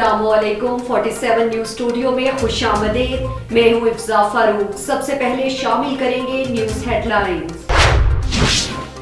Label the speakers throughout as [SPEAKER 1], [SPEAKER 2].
[SPEAKER 1] अस्सलामुअलैकुम 47 news studio में खुशामदीद। मैं हूँ इफ्जा फारूक। सबसे पहले शामिल करेंगे न्यूज हेडलाइंस।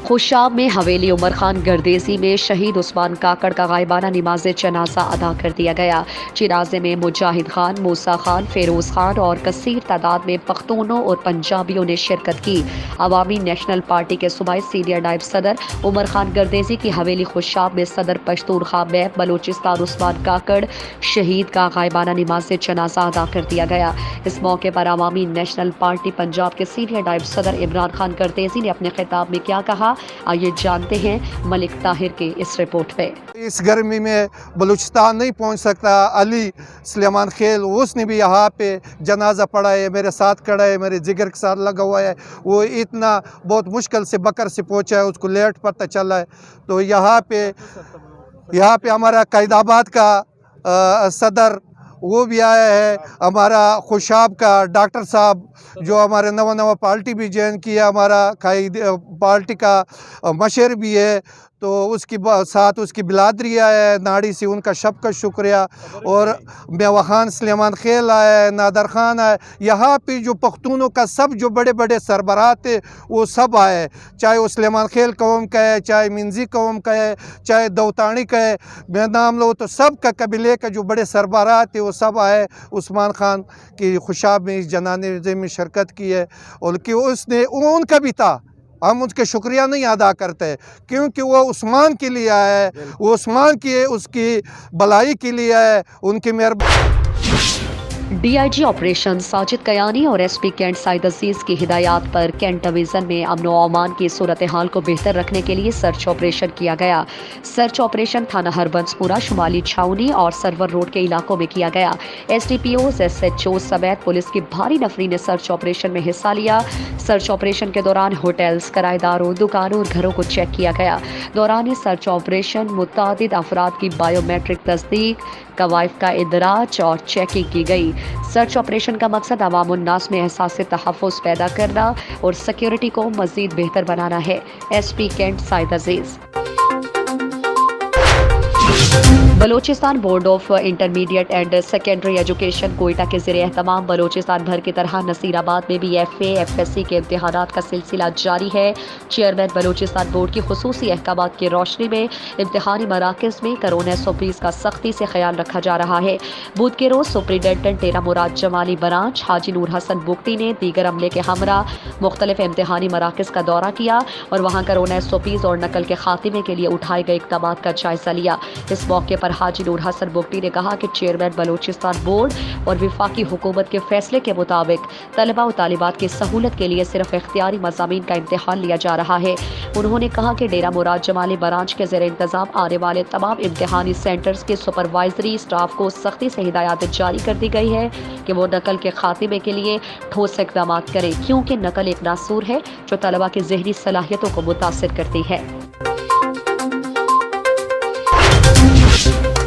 [SPEAKER 1] खुशाब में हवेली उमर खान गर्देसी में शहीद उस्मान काकड़ का गायबाना नमाज जनाजा अदा कर दिया गया। जनाजे में मुजाहिद खान, मूसा खान, फेरोज खान और कसीर तादाद में पख्तूनों और पंजाबियों ने शिरकत की। अवामी नेशनल पार्टी के सूबाई सीनियर नायब सदर उमर खान गर्देसी की हवेली खुशाब में सदर पश्तूनख्वा मैप बलूचिस्तान उस्मान काकड़ शहीद का गायबाना नमाज जनाजा अदा कर दिया गया। इस मौके पर अवामी नेशनल पार्टी पंजाब के सीनियर नायब सदर इमरान खान गर्देसी ने अपने खिताब में क्या कहा, आइए जानते हैं मलिक ताहिर की इस रिपोर्ट पे।
[SPEAKER 2] इस गर्मी में बलूचिस्तान नहीं पहुंच सकता। अली सुलेमान खेल उसने भी यहाँ पे जनाजा पढ़ा है, मेरे साथ खड़ा है, मेरे जिगर के साथ लगा हुआ है। वो इतना बहुत मुश्किल से बकर से पहुंचा है, उसको लेट पता चला है। तो यहाँ पे हमारा कैदाबाद का सदर वो भी आया है, हमारा खुशाब का डॉक्टर साहब जो हमारे नवा पार्टी भी ज्वाइन किया, हमारा पार्टी का मशर भी है, तो उसकी साथ उसकी बिलादरी आया है नाड़ी से, उनका सबका शुक्रिया। और मेवा खान सुलेमान खेल आया है, नादर खान आया, यहाँ पे जो पख्तूनों का सब जो बड़े बड़े सरबराह थे वो सब आए, चाहे वो सुलेमान खेल कौम का है, चाहे मिंजी कौम का है, चाहे दौतानी का है, मैं नाम लो तो सब का कबीले का जो बड़े सरबराह थे वो सब आए। उस्मान खान की खुशाब में इस जनाजे में शिरकत की है और कि उसने उनका भी था, हम उसके शुक्रिया नहीं अदा करते क्योंकि वो उस्मान के लिए आया है, वो उस्मान की उसकी भलाई के लिए है, उनकी मेहरबानी।
[SPEAKER 1] डीआईजी ऑपरेशन साजिद कयानी और एसपी कैंट साइद अजीज की हिदायत पर कैंट डिवीजन में अमन व अमान की सूरत हाल को बेहतर रखने के लिए सर्च ऑपरेशन किया गया। सर्च ऑपरेशन थाना हरबंसपुरा, शुमाली छावनी और सरवर रोड के इलाकों में किया गया। एसडीपीओ, एसएचओ समेत पुलिस की भारी नफरी ने सर्च ऑपरेशन में हिस्सा लिया। सर्च ऑपरेशन के दौरान होटल्स, किराएदारों, दुकानों और घरों को चेक किया गया। दौरान सर्च ऑपरेशन मुतादिद अफराद की बायोमेट्रिक तस्दीक, कवायद का इंदराज और चेकिंग की गई। सर्च ऑपरेशन का मकसद अवाम उन्नास में एहसास तहफ़्फ़ुज़ पैदा करना और सिक्योरिटी को मज़ीद बेहतर बनाना है। SP Cantt Syed Aziz. Balochistan board of intermediate and secondary education Quetta के ज़रिए एहतमाम बलूचिस्तान भर की तरह नसीराबाद में भी FA FSC के इम्तिहानात का सिलसिला जारी है। चेयरमैन बलूचिस्तान बोर्ड की खुसूसी अहकामात की रोशनी में इम्तिहानी मराकज़ में कोरोना SOPs का सख्ती से ख्याल रखा जा रहा है। बुध के रोज़ सुप्रिंटेंडेंट टेरा मुराद जमाली ब्रांच हाजी नूर हसन बुख्ती ने दीगर अमले के हमरा मुख्तलिफ इम्तिहानी मराकज़ का दौरा किया और वहाँ कोरोना SOPs और नकल के खात्मे के लिए उठाए गए इक़दामात का जायज़ा लिया। इस मौके पर हाजी नूर हसन बुख्ती ने कहा कि चेयरमैन बलूचिस्तान बोर्ड और वफाकी हुकूमत के फैसले के मुताबिक तलबा और तालिबात की सहूलत के लिए सिर्फ इख्तियारी मज़ामीन का इम्तिहान लिया जा रहा है। उन्होंने कहा कि डेरा मुराद जमाली ब्रांच के ज़ेर इंतज़ाम आने वाले तमाम इम्तिहानी सेंटर्स के सुपरवाइजरी स्टाफ को सख्ती से हिदायत जारी कर दी गई है कि वो नकल के खात्मे के लिए ठोस इक़दाम करें, क्योंकि नकल एक नासूर है जो तलबा की ज़हनी सलाहियतों को मुतासिर करती है।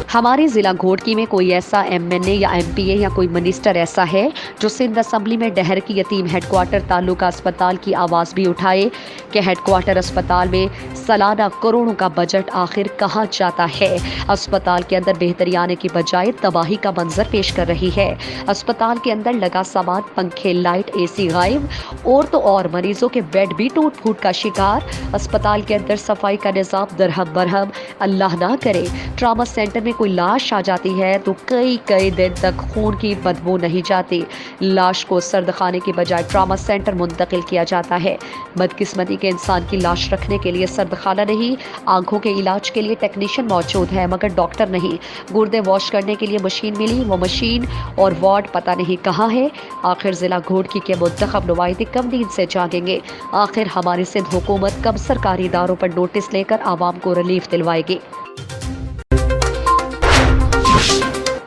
[SPEAKER 1] हमारे ज़िला घोटकी में कोई ऐसा MNA या MPA या कोई मिनिस्टर ऐसा है जो सिंध असम्बली में डहर की यतीम हेडक्वार्टर तालुका अस्पताल की आवाज़ भी उठाए कि हेडक्वार्टर अस्पताल में सालाना करोड़ों का बजट आखिर कहाँ जाता है। अस्पताल के अंदर बेहतरी आने की बजाय तबाही का मंजर पेश कर रही है। अस्पताल के अंदर लगा सामान, पंखे, लाइट, AC गायब और तो और मरीजों के बेड भी टूट फूट का शिकार। अस्पताल के अंदर सफाई का निज़ाम दरहम बरहम, अल्लाह ना करे ट्रामा सेंटर में कोई लाश आ जाती है तो कई दिन तक खून की बदबू नहीं जाती। लाश को सर्द खाने की बजाय ट्रामा सेंटर मुंतकिल किया जाता है। बदकिस्मती के इंसान की लाश रखने के लिए सर्द खाना नहीं, आंखों के इलाज के लिए टेक्नीशियन मौजूद है मगर डॉक्टर नहीं। गुर्दे वॉश करने के लिए मशीन मिली, वो मशीन और वार्ड पता नहीं कहाँ है। आखिर जिला घोटकी के मुंतखब नुमाइंदे कब नींद से जागेंगे? आखिर हमारी सिंध हुकूमत कब सरकारी इदारों पर नोटिस लेकर आवाम को रिलीफ दिलवाएगी?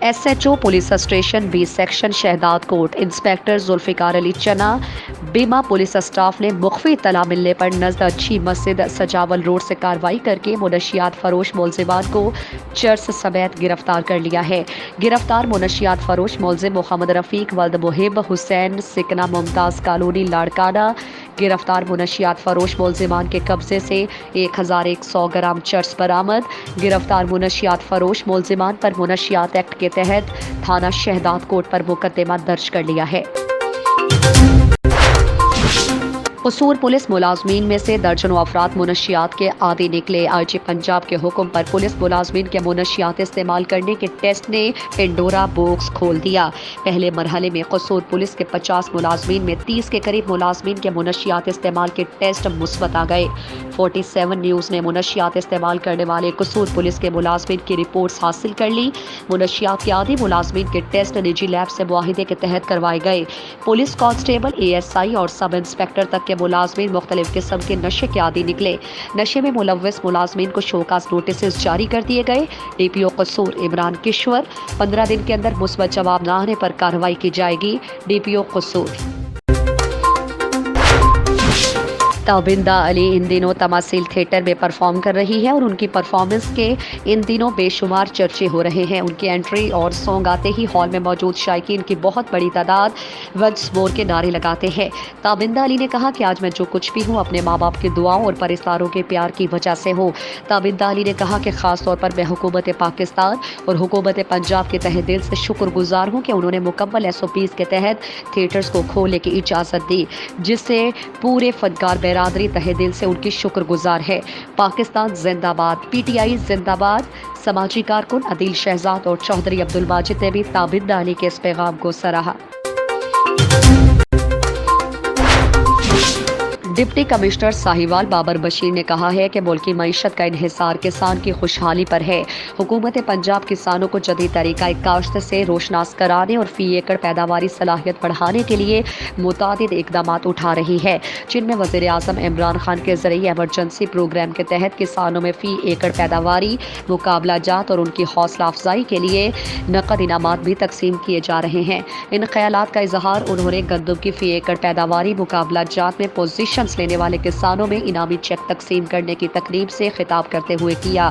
[SPEAKER 1] SHO police station B section Shahdad Kot inspector Zulfiqar Ali Channa बीमा पुलिस स्टाफ ने मुख्फी इत्तला मिलने पर नज़द अच्छी मस्जिद सजावल रोड से कार्रवाई करके मुनशियात फरोश मुलजिमान को चर्स समेत गिरफ्तार कर लिया है। गिरफ्तार मुनशियात फरोश मुलजिम मोहम्मद रफ़ीक वल्द मुहिब हुसैन सिकना मुमताज़ कॉलोनी लाड़काना गिरफ्तार मुनशियात फरोश मुलजिमान के कब्जे से 1100 ग्राम चर्स बरामद। गिरफ्तार मुनशियात फरोश मुलजिमान पर मुनशियात एक्ट के तहत थाना शहदाद कोट पर मुकदमा दर्ज कर लिया है। कसूर पुलिस मुलाजमीन में से दर्जनों अफराद मुनशियात के आदी निकले। आईजी पंजाब के हुक्म पर पुलिस मुलाजमीन के मुनशियात इस्तेमाल करने के टेस्ट ने पेंडोरा बॉक्स खोल दिया। पहले मरहले में कसूर पुलिस के 50 मुलाजमीन में 30 के करीब मुलाजमीन के मुनशियात इस्तेमाल के टेस्ट मुस्बत आ गए। 47 न्यूज़ ने मुनशियात इस्तेमाल करने वाले कसूर पुलिस के मुलाजमीन की रिपोर्ट्स हासिल कर ली। मुनशियात के आदी मुलाजमीन के टेस्ट निजी लैब से मुआहिदे के तहत करवाए गए। पुलिस कांस्टेबल, ASI और सब इंस्पेक्टर तक के मुलाजमीन मुख्तलिफ किस्म के नशे के आदी निकले। नशे में मुलव्वस मुलाजमीन को शोकास नोटिस जारी कर दिए गए। DPO कसूर इमरान किश्वर, 15 दिन के अंदर मुस्बत जवाब न आने पर कार्रवाई की जाएगी। DPO कसूर। ताबिंदा अली इन दिनों तमासील थिएटर में परफॉर्म कर रही है और उनकी परफॉर्मेंस के इन दिनों बेशुमार चर्चे हो रहे हैं। उनकी एंट्री और सॉन्ग आते ही हॉल में मौजूद शायकीन की बहुत बड़ी तादाद वंस मोर के नारे लगाते हैं। ताबिंदा अली ने कहा कि आज मैं जो कुछ भी हूँ अपने माँ बाप की दुआओं और परिस्तारों के प्यार की वजह से हूँ। ताबिंदा अली ने कहा कि ख़ास तौर पर मैं हुकूमत पाकिस्तान और हुकूमत पंजाब के तहे दिल से शुक्रगुजार हूँ कि उन्होंने मुकम्मल SOPs के तहत थिएटर्स को खोलने की इजाज़त दी, जिससे पूरे फनकार बिरादरी तहे दिल से उनकी शुक्रगुजार है। पाकिस्तान जिंदाबाद, PTI जिंदाबाद। समाजी कारकुन अदील शहजाद और चौधरी अब्दुल माजिद ने भी ताबिंदा अली के इस पैगाम को सराहा। डिप्टी कमिश्नर साहिवाल बाबर बशीर ने कहा है कि मुल्क की मईशत का इन्हिसार किसान की खुशहाली पर है। हुकूमत पंजाब किसानों को जदीद तरीका काश्त से रोशनास कराने और फी एकड़ पैदावारी सलाहियत बढ़ाने के लिए मुतादिद इकदाम उठा रही है, जिनमें वज़ीर आज़म इमरान खान के ज़रिए एमरजेंसी प्रोग्राम के तहत किसानों में फ़ी एकड़ पैदावारी, मुकाबला जात और उनकी हौसला अफजाई के लिए नकद इनामात भी तकसीम किए जा रहे हैं। इन ख्यालात का इजहार उन्होंने गंदम की फ़ी एकड़ पैदावारी, मुकाबला जात में पोजीशन लेने वाले किसानों में इनामी चेक तकसीम करने की तकरीब से खिताब करते हुए किया।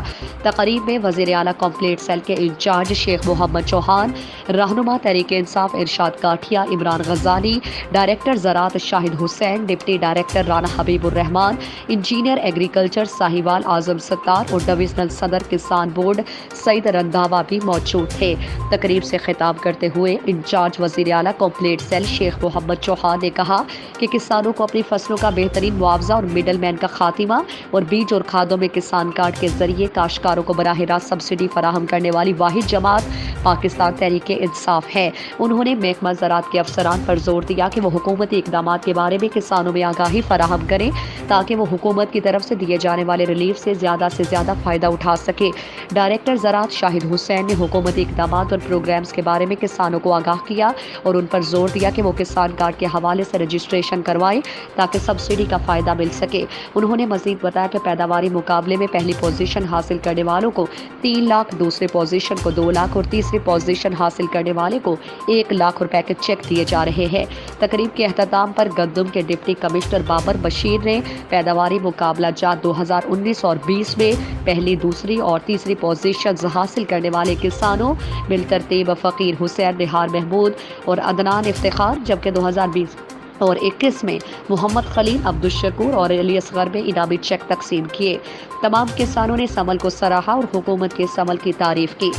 [SPEAKER 1] तकरीब में वज़ीर आला कंप्लीट सेल के इंचार्ज शेख मोहम्मद चौहान, रहनुमा तहरीक इंसाफ इरशाद काठिया, इमरान गजाली, डायरेक्टर ज़राअत Shahid Hussain, deputy director Rana Habibur Rehman, engineer agriculture Sahiwal Azam Sattar और डिविजनल सदर किसान बोर्ड सईद रंधावा भी मौजूद थे। तकरीब से खिताब करते हुए इंचार्ज वज़ीर आला कंप्लीट सेल शेख मोहम्मद चौहान ने कहा कि किसानों को अपनी फसलों का बेहतरीन मुआवजा और मिडल मैन का खात्मा और बीज और खादों में किसान कार्ड के जरिए काश्तकारों को बराह रास्त सब्सिडी फराहम करने वाली वाहिद जमात पाकिस्तान तहरीक इंसाफ है। उन्होंने महकमा ज़राअत के अफसरान पर जोर दिया कि वो हुकूमती इकदाम के बारे में किसानों में आगाही फराहम करें ताकि वो हुकूमत की तरफ से दिए जाने वाले रिलीफ से ज़्यादा फ़ायदा उठा सके। डायरेक्टर ज़राअत शाहिद हुसैन ने हुकूमती इकदाम और प्रोग्राम्स के बारे में किसानों को आगाह किया और उन पर जोर दिया कि वो किसान कार्ड के हवाले से रजिस्ट्रेशन करवाएं ताकि सब्सिडी का फ़ायदा मिल सके। उन्होंने मज़ीद बताया कि पैदावारी मुकाबले में पहली पोजीशन हासिल करने वालों को 3 लाख, दूसरी पोजीशन को 2 लाख और तीसरी पोजीशन हासिल करने वाले को 1 लाख रुपए के चेक दिए जा रहे हैं। तकरीब के अख्ताम पर गंदम के डिप्टी कमिश्नर बाबर बशीर ने पैदावारी मुकाबला जात 2019 और 20 में पहली, दूसरी और तीसरी पोजीशन हासिल करने वाले किसानों बिलतरतीब फ़कीर हुसैन, निहार महमूद और अदनान इफ्तिखार, जबकि 2020 और 21 में मोहम्मद खलील, अब्दुल शकूर और अली असगर में इनामी चेक तकसीम किए। तमाम किसानों ने इस अमल को सराहा और हुकूमत के इस अमल की तारीफ की।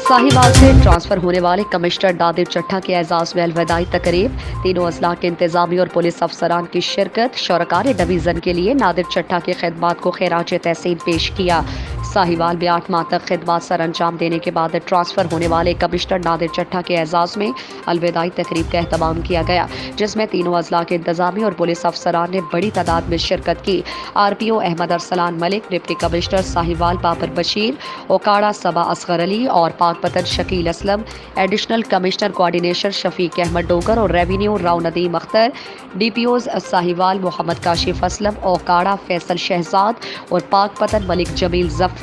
[SPEAKER 1] साहिवाल से ट्रांसफर होने वाले कमिश्नर नादिर चट्टा के एजाज में अलविदाई तकरीब, तीनों अजला के इंतजामी और पुलिस अफसरान की शिरकत। शौरका ने डिवीज़न के लिए नादिर चट्टा की खिदमात को खैराज तहसीन पेश किया। साहिवाल में 8 माह तक खिदमात सर अंजाम देने के बाद ट्रांसफर होने वाले कमिश्नर नादिर चट्टा के एजाज में अलविदाई तकरीब का एहतमाम किया गया, जिसमें तीनों अजला के इंतजामी और पुलिस अफसरान ने बड़ी तादाद में शिरकत की। RPO Ahmad Arsalan Malik, deputy commissioner Sahiwal Babar Bashir, Okara Saba Asghar Ali और Pakpattan Shakeel Aslam, additional commissioner coordination Shafiq Ahmad Dogar और रेवेन्यू राव नदीम अख्तर, DPOs साहिवाल मोहम्मद काशिफ असलम, ओकाड़ा फैसल शहजाद और पाकपतन मलिक जमील जफर,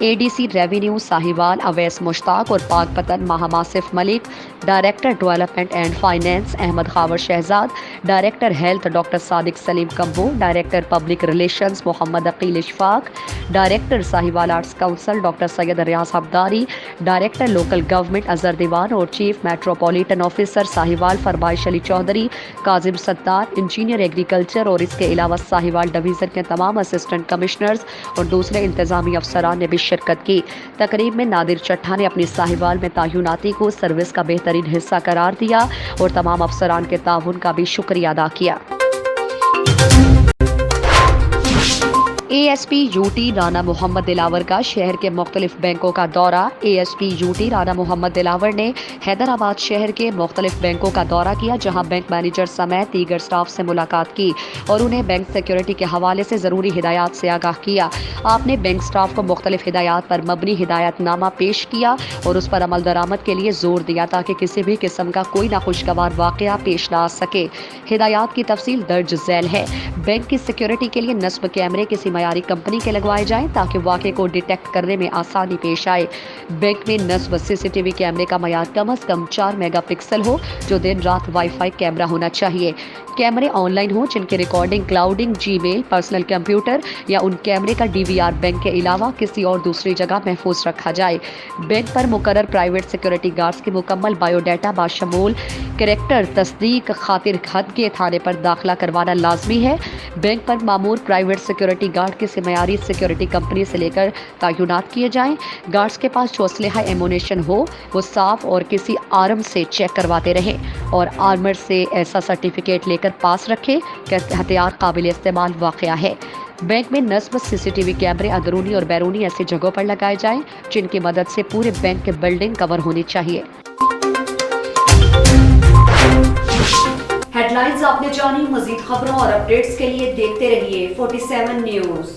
[SPEAKER 1] ADC रेवेन्यू साहिवाल अवैस मुश्ताक और पाकपतन महामासिफ Malik, director development and finance Ahmad Khawar Shahzad, director health doctor Sadiq Saleem Kamboh, director public relations Mohammad Aqeel Ishfaq, director Sahiwal arts council doctor Syed Riaz Habdari, director inspector local government Azhar Diwan और chief metropolitan officer Sahiwal Farmaish Ali Chaudhry, Kazim Sattar, engineer agriculture और इसके अलावा Sahiwal division के तमाम असिस्टेंट कमिश्नर्स और दूसरे इंतजामी अफसरान ने भी शिरकत की। तकरीब में नादिर चट्ठा ने अपनी साहिवाल में तैनाती को सर्विस का बेहतरीन हिस्सा करार दिया और तमाम अफसरान के ताउन का भी शुक्रिया अदा किया। ASP यूटी राना मोहम्मद दिलावर का शहर के मुख्तलिफ बैंकों का दौरा। ASP यूटी राना मोहम्मद दिलावर ने हैदराबाद शहर के मुख्तलिफ बैंकों का दौरा किया, जहां बैंक मैनेजर समेत दीगर स्टाफ से मुलाकात की और उन्हें बैंक सिक्योरिटी के हवाले से ज़रूरी हिदायत से आगाह किया। आपने बैंक स्टाफ को मुख्तलिफ हिदायत पर मबनी हिदायतनामा पेश किया और उस पर अमल दरामद के लिए जोर दिया ताकि किसी भी किस्म का कोई नाखुशगवार वाक़या पेश ना आ सके। हिदायत की तफसील दर्ज झैल है। बैंक की सिक्योरिटी के लिए नस्ब कैमरे किसी मयारी कंपनी के लगवाए जाएं ताकि वाक़े को डिटेक्ट करने में आसानी पेश आए। बैंक में नस्ब CCTV कैमरे का मयार कम अज़ कम 4 मेगापिक्सल हो, जो दिन रात वाईफाई कैमरा होना चाहिए। कैमरे ऑनलाइन हो जिनकी recording clouding, Gmail, personal computer या उन कैमरे का DVR बैंक के अलावा किसी और दूसरी जगह महफूज रखा जाए। बैंक पर मुकर्रर प्राइवेट सिक्योरिटी गार्ड्स की मुकम्मल बायोडाटा बाशमूल कैरेक्टर तस्दीक खातिर खत के थाने पर दाखिला करवाना लाजमी है। बैंक पर मामूर प्राइवेट सिक्योरिटी गार्ड किसी मयारी सिक्योरिटी कंपनी से लेकर तैनात किए जाएं। गार्ड्स के पास जो असलहा एमुनेशन हो वो साफ और किसी आर्म से चेक करवाते रहें और आर्मर से ऐसा सर्टिफिकेट लेकर पास रखें कि हथियार काबिल इस्तेमाल वाक़या है। बैंक में नस्ब CCTV कैमरे अंदरूनी और बैरूनी ऐसी जगहों पर लगाए जाएं जिनकी मदद से पूरे बैंक की बिल्डिंग कवर होनी चाहिए। हेडलाइंस आपने जानी। मजीद खबरों और अपडेट्स के लिए देखते रहिए 47 न्यूज़।